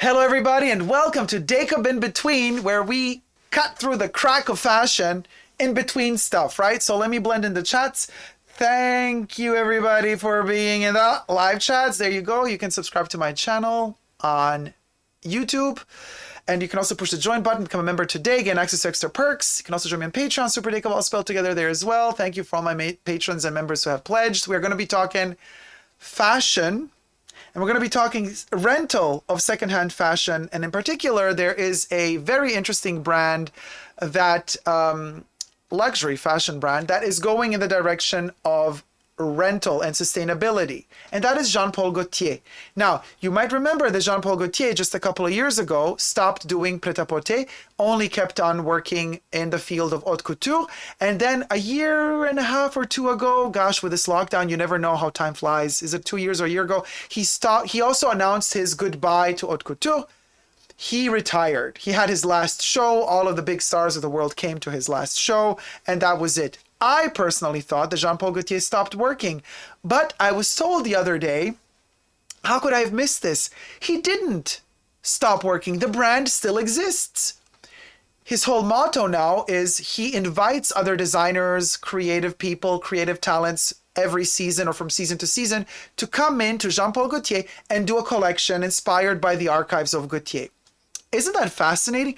Hello everybody and welcome to Dacob in Between, where we cut through the crack of fashion in between stuff, right? So let me blend in the chats. Thank you everybody for being in the live chats. There you go. You can subscribe to my channel on YouTube. And you can also push the join button, become a member today, gain access to extra perks. You can also join me on Patreon, superdacob, all spelled together there as well. Thank you for all my patrons and members who have pledged. We're going to be talking fashion. And we're going to be talking rental of secondhand fashion. And in particular, there is a very interesting brand that, luxury fashion brand that is going in the direction of rental and sustainability. And that is Jean-Paul Gaultier. Now, you might remember that Jean-Paul Gaultier just a couple of years ago stopped doing pret-à-porter, only kept on working in the field of haute couture. And then a year and a half or two ago, gosh, with this lockdown, you never know how time flies. Is it 2 years or a year ago? He stopped. He also announced his goodbye to haute couture. He retired. He had his last show. All of the big stars of the world came to his last show, and that was it. I personally thought that Jean-Paul Gaultier stopped working, but I was told the other day, how could I have missed this? He didn't stop working. The brand still exists. His whole motto now is he invites other designers, creative people, creative talents every season or from season to season to come in to Jean-Paul Gaultier and do a collection inspired by the archives of Gaultier. Isn't that fascinating?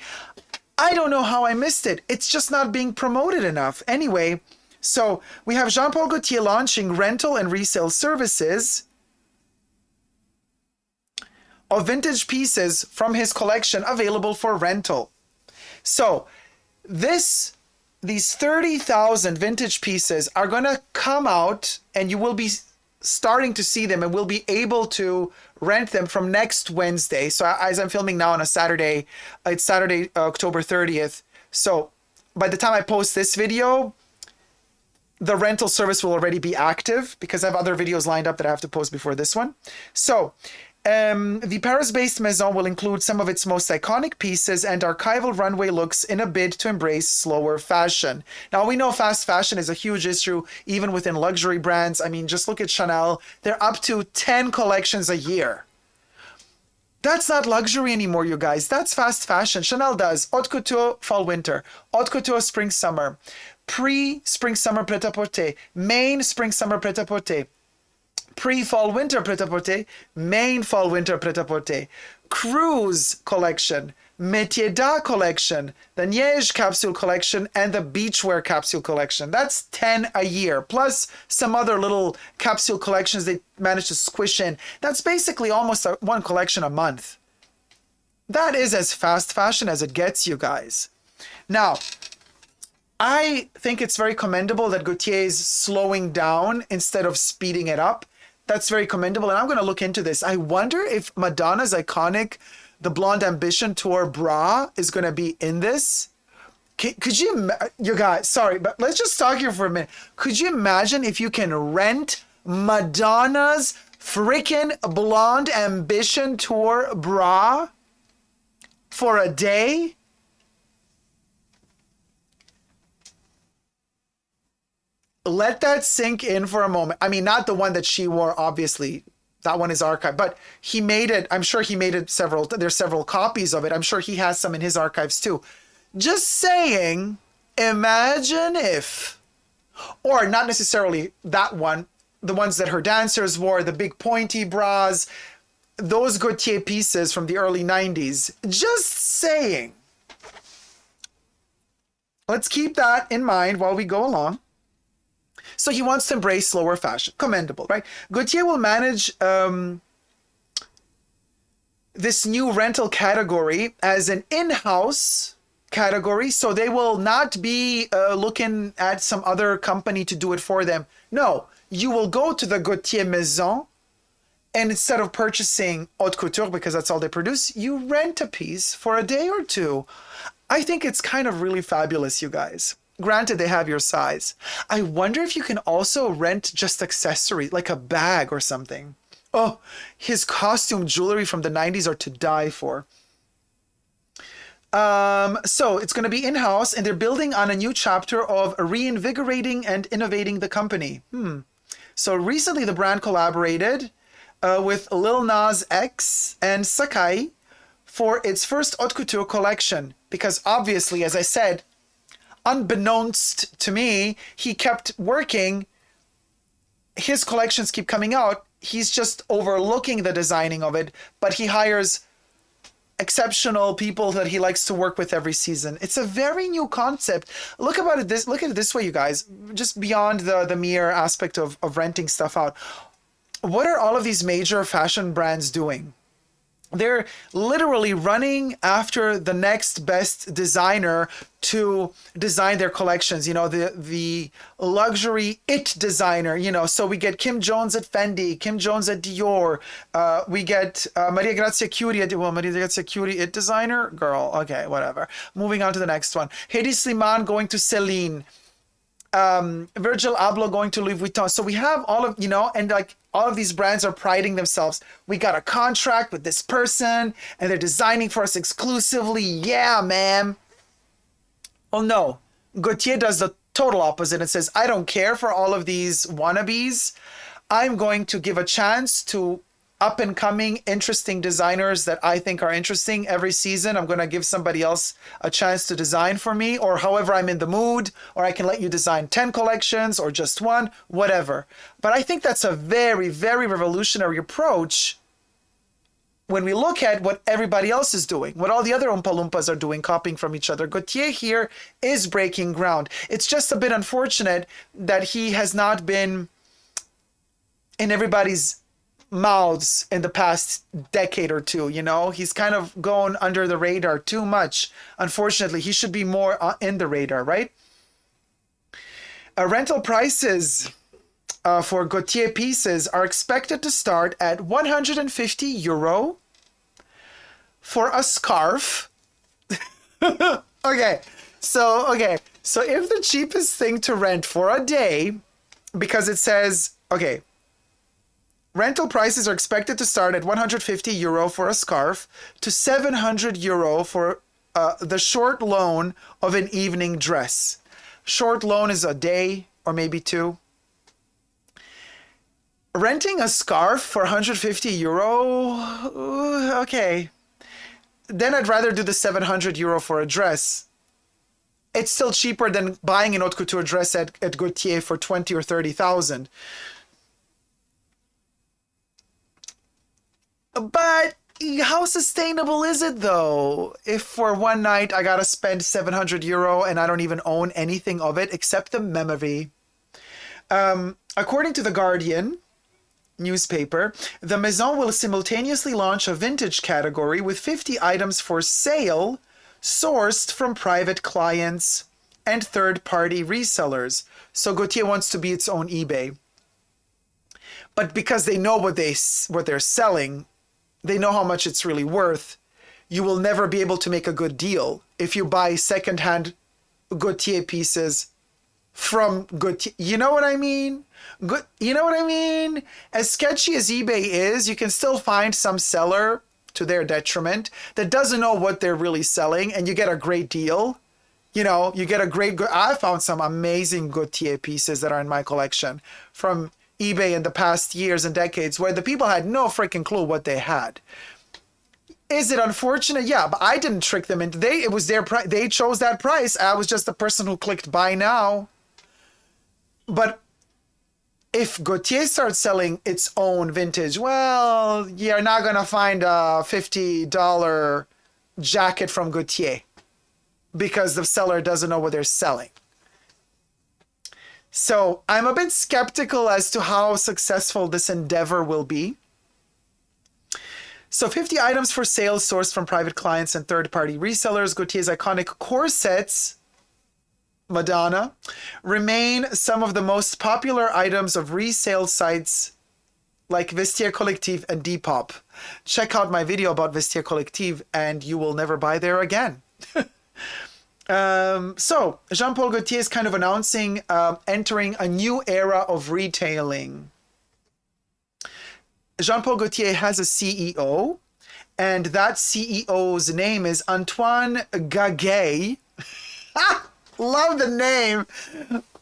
I don't know how I missed it. It's just not being promoted enough. Anyway, so we have Jean-Paul Gaultier launching rental and resale services of vintage pieces from his collection available for rental. So these 30,000 vintage pieces are going to come out, and you will be starting to see them and we'll be able to rent them from next Wednesday. So as I'm filming now on a Saturday, it's Saturday, October 30th. So by the time I post this video, the rental service will already be active because I have other videos lined up that I have to post before this one. So the Paris-based Maison will include some of its most iconic pieces and archival runway looks in a bid to embrace slower fashion. Now, we know fast fashion is a huge issue, even within luxury brands. I mean, just look at Chanel. They're up to 10 collections a year. That's not luxury anymore, you guys. That's fast fashion. Chanel does haute couture, fall, winter, haute couture, spring, summer, pre-spring, summer, pret-à-porter, main spring, summer, pret-à-porter, pre-fall winter pret-à-porter, main fall winter pret-à-porter, cruise collection, métier d'art collection, the Neige capsule collection, and the beachwear capsule collection. That's 10 a year, plus some other little capsule collections they managed to squish in. That's basically almost one collection a month. That is as fast fashion as it gets, you guys. Now, I think it's very commendable that Gaultier is slowing down instead of speeding it up. That's very commendable, and I'm going to look into this. I wonder if Madonna's iconic The Blonde Ambition Tour bra is going to be in this. Could you guys, sorry, but let's just talk here for a minute. Could you imagine if you can rent Madonna's freaking Blonde Ambition Tour bra for a day? Let that sink in for a moment. I mean, not the one that she wore, obviously. That one is archived, but he made it. I'm sure he made it there's several copies of it. I'm sure he has some in his archives too. Just saying, imagine if, or not necessarily that one, the ones that her dancers wore, the big pointy bras, those Gaultier pieces from the early 90s. Just saying. Let's keep that in mind while we go along. So he wants to embrace slower fashion. Commendable, right? Gaultier will manage this new rental category as an in-house category. So they will not be looking at some other company to do it for them. No, you will go to the Gaultier Maison, and instead of purchasing haute couture, because that's all they produce, you rent a piece for a day or two. I think it's kind of really fabulous, you guys. Granted, they have your size. I wonder if you can also rent just accessories, like a bag or something. Oh, his costume jewelry from the 90s are to die for. So it's going to be in-house, and they're building on a new chapter of reinvigorating and innovating the company. So recently, the brand collaborated with Lil Nas X and Sakai for its first haute couture collection, because obviously, as I said, unbeknownst to me, he kept working. His collections keep coming out. He's just overlooking the designing of it, but he hires exceptional people that he likes to work with every season. It's a very new concept. Look at it this way, you guys, just beyond the mere aspect of renting stuff out. What are all of these major fashion brands doing? They're literally running after the next best designer to design their collections. You know, the luxury it designer, you know, so we get Kim Jones at Fendi, Kim Jones at Dior. We get Maria Grazia Curie Maria Grazia Curie it designer? Girl, okay, whatever. Moving on to the next one. Hedi Slimane going to Celine. Virgil Abloh going to Louis Vuitton. So we have all of, you know, and like all of these brands are priding themselves. We got a contract with this person and they're designing for us exclusively. Yeah, man. Well, no. Gaultier does the total opposite and says, I don't care for all of these wannabes. I'm going to give a chance to up and coming, interesting designers that I think are interesting every season. I'm going to give somebody else a chance to design for me, or however I'm in the mood, or I can let you design 10 collections or just one, whatever. But I think that's a very, very revolutionary approach when we look at what everybody else is doing, what all the other Oompa Loompas are doing, copying from each other. Gaultier here is breaking ground. It's just a bit unfortunate that he has not been in everybody's mouths in the past decade or two. You know, he's kind of gone under the radar too much. Unfortunately, he should be more in the radar, right? Rental prices for Gaultier pieces are expected to start at 150 euro for a scarf. Okay, so if the cheapest thing to rent for a day, because it says, okay, rental prices are expected to start at 150 euro for a scarf to 700 euro for the short loan of an evening dress. Short loan is a day or maybe two. Renting a scarf for 150 euro, okay. Then I'd rather do the 700 euro for a dress. It's still cheaper than buying an haute couture dress at Gaultier for 20 or 30,000. But how sustainable is it though? If for one night I gotta spend 700 euro and I don't even own anything of it except the memory. According to The Guardian newspaper, the Maison will simultaneously launch a vintage category with 50 items for sale sourced from private clients and third-party resellers. So Gaultier wants to be its own eBay. But because they know what they're selling, they know how much it's really worth, you will never be able to make a good deal if you buy secondhand Gaultier pieces from Gaultier. You know what I mean? You know what I mean? As sketchy as eBay is, you can still find some seller, to their detriment, that doesn't know what they're really selling, and you get a great deal. You know, you get a great... I found some amazing Gaultier pieces that are in my collection from eBay in the past years and decades where the people had no freaking clue what they had. Is it unfortunate? Yeah, but I didn't trick them into... It was their price. They chose that price. I was just the person who clicked buy now. But if Gaultier starts selling its own vintage, well, you're not going to find a $50 jacket from Gaultier because the seller doesn't know what they're selling. So I'm a bit skeptical as to how successful this endeavor will be. So 50 items for sale sourced from private clients and third-party resellers. Gaultier's iconic corsets, Madonna, remain some of the most popular items of resale sites like Vestiaire Collective and Depop. Check out my video about Vestiaire Collective and you will never buy there again. So Jean-Paul Gaultier is kind of announcing entering a new era of retailing. Jean-Paul Gaultier has a CEO, and that CEO's name is Antoine Gaguet. Love the name.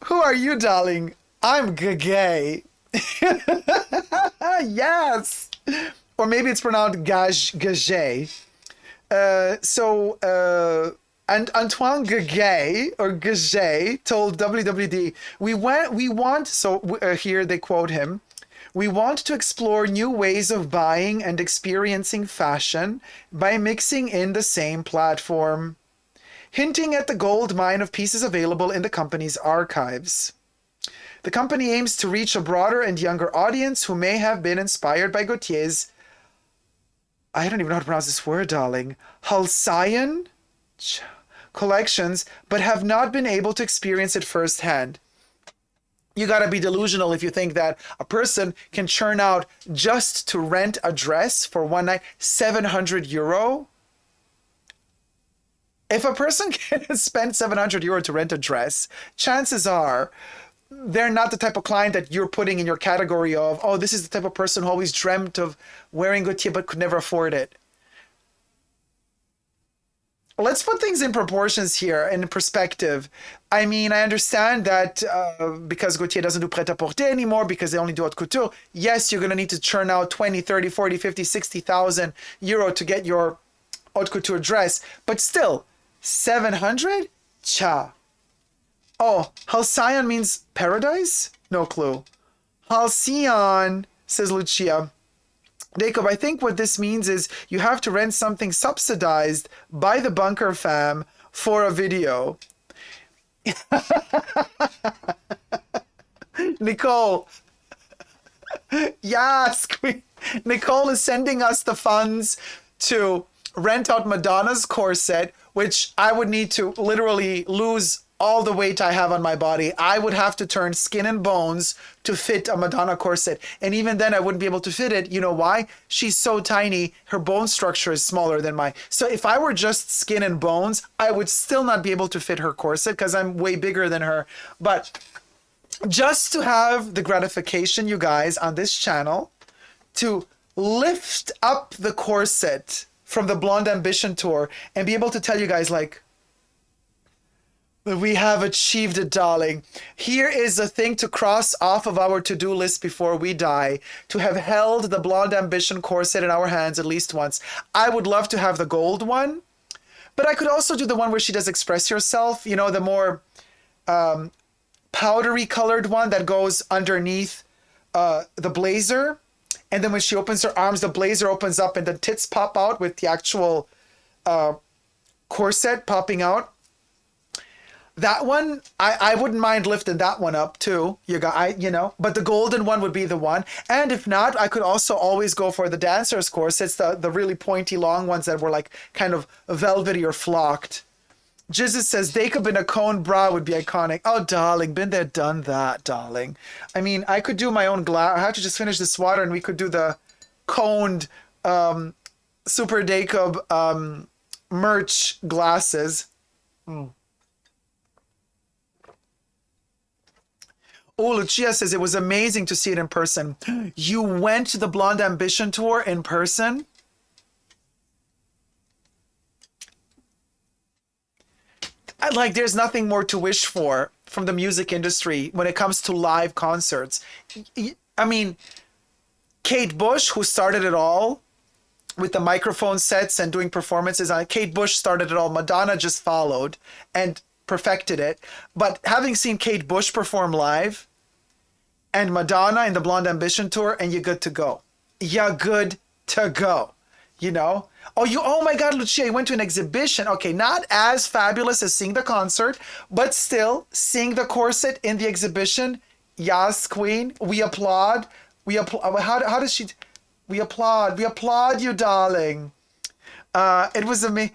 Who are you, darling? I'm Gaguet. Yes. Or maybe it's pronounced Gaget. And Antoine Gagay or Gagay told WWD, here they quote him, "We want to explore new ways of buying and experiencing fashion by mixing in the same platform, hinting at the gold mine of pieces available in the company's archives. The company aims to reach a broader and younger audience who may have been inspired by Gaultier's, I don't even know how to pronounce this word, darling, Halcyon collections, but have not been able to experience it firsthand." You gotta be delusional if you think that a person can churn out just to rent a dress for one night, 700 euro. If a person can spend 700 euro to rent a dress, chances are they're not the type of client that you're putting in your category of, oh, this is the type of person who always dreamt of wearing Gaultier but could never afford it. Let's put things in proportions here, in perspective. I mean, I understand that because Gaultier doesn't do pret-à-porter anymore, because they only do haute couture, yes, you're going to need to churn out 20, 30, 40, 50, 60,000 euro to get your haute couture dress. But still, 700? Cha. Oh, Halcyon means paradise? No clue. Halcyon, says Lucia. Dacob, I think what this means is you have to rent something subsidized by the bunker fam for a video. Nicole. Yes, Nicole is sending us the funds to rent out Madonna's corset, which I would need to literally lose all the weight I have on my body. I would have to turn skin and bones to fit a Madonna corset. And even then I wouldn't be able to fit it. You know why? She's so tiny. Her bone structure is smaller than mine. So if I were just skin and bones, I would still not be able to fit her corset because I'm way bigger than her. But just to have the gratification, you guys, on this channel, to lift up the corset from the Blonde Ambition tour and be able to tell you guys, like, we have achieved it, darling. Here is a thing to cross off of our to-do list before we die, to have held the Blonde Ambition corset in our hands at least once. I would love to have the gold one, but I could also do the one where she does Express Yourself, you know, the more powdery colored one that goes underneath the blazer. And then when she opens her arms, the blazer opens up and the tits pop out with the actual corset popping out. That one, I wouldn't mind lifting that one up too. But the golden one would be the one. And if not, I could also always go for the dancer's corsets, the really pointy long ones that were like kind of velvety or flocked. Jizzes says, Dacob in a cone bra would be iconic. Oh, darling, been there, done that, darling. I mean, I could do my own glass. I have to just finish this water and we could do the coned Super Dacob merch glasses. Oh, Lucia says, it was amazing to see it in person. You went to the Blonde Ambition tour in person? Like, there's nothing more to wish for from the music industry when it comes to live concerts. I mean, Kate Bush, who started it all with the microphone sets and doing performances on it, Kate Bush started it all. Madonna just followed and perfected it. But having seen Kate Bush perform live and Madonna in the Blonde Ambition tour, and you're good to go. You're good to go, you know? Oh my God, Lucia, you went to an exhibition. Okay, not as fabulous as seeing the concert, but still seeing the corset in the exhibition. Yes, queen, we applaud. We applaud. How does she? We applaud. We applaud you, darling. It was amazing.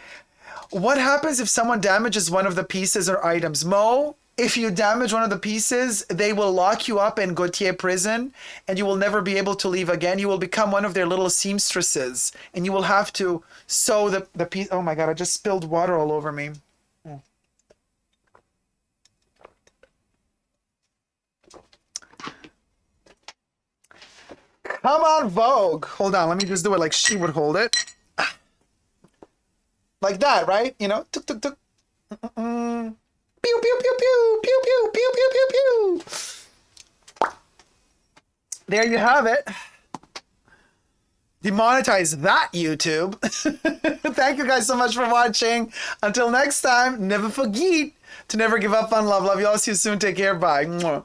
What happens if someone damages one of the pieces or items? Mo, if you damage one of the pieces, they will lock you up in Gaultier prison and you will never be able to leave again. You will become one of their little seamstresses and you will have to sew the piece. Oh my God, I just spilled water all over me. Come on, Vogue. Hold on, let me just do it like she would hold it. Like that, right? You know, tuk tuk tuk. Pew pew pew pew pew pew pew pew pew pew. There you have it. Demonetize that, YouTube. Thank you guys so much for watching. Until next time, never forget to never give up on love. Love you all. See you soon. Take care. Bye. Mwah.